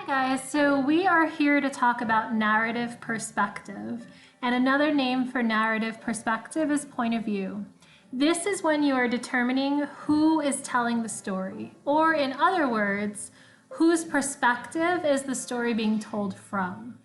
Guys, so we are here to talk about narrative perspective, and another name for narrative perspective is point of view. This is when you are determining who is telling the story, or in other words, whose perspective is the story being told from.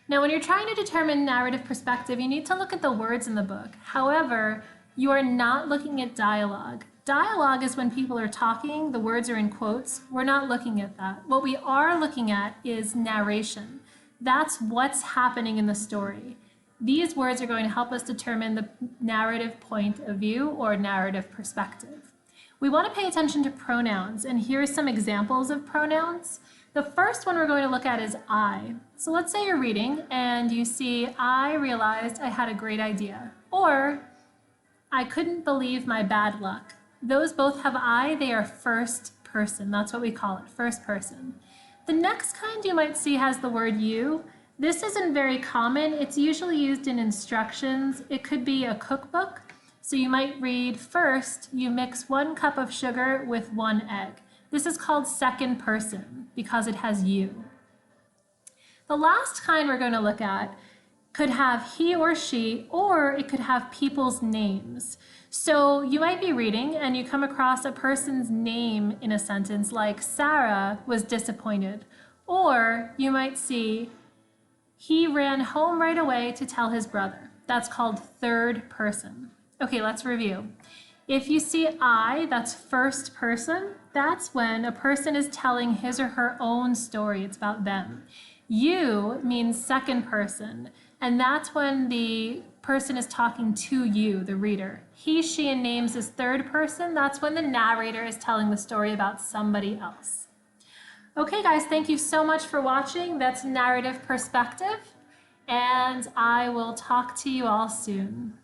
Now, when you're trying to determine narrative perspective, you need to look at the words in the book. However, you are not looking at dialogue. Dialogue is when people are talking, the words are in quotes. We're not looking at that. What we are looking at is narration. That's what's happening in the story. These words are going to help us determine the narrative point of view or narrative perspective. We want to pay attention to pronouns, and here are some examples of pronouns. The first one we're going to look at is I. So let's say you're reading and you see, I realized I had a great idea, or I couldn't believe my bad luck. Those both have I, they are first person. That's what we call it, first person. The next kind you might see has the word you. This isn't very common. It's usually used in instructions. It could be a cookbook. So you might read, first, you mix 1 cup of sugar with 1 egg. This is called second person because it has you. The last kind we're going to look at could have he or she, or it could have people's names. So you might be reading and you come across a person's name in a sentence like Sarah was disappointed, or you might see he ran home right away to tell his brother. That's called third person. Okay, let's review. If you see I, that's first person, that's when a person is telling his or her own story. It's about them. You means second person, and that's when the person is talking to you, the reader. He, she, and names is third person. That's when the narrator is telling the story about somebody else. Okay, guys, thank you so much for watching. That's narrative perspective, and I will talk to you all soon.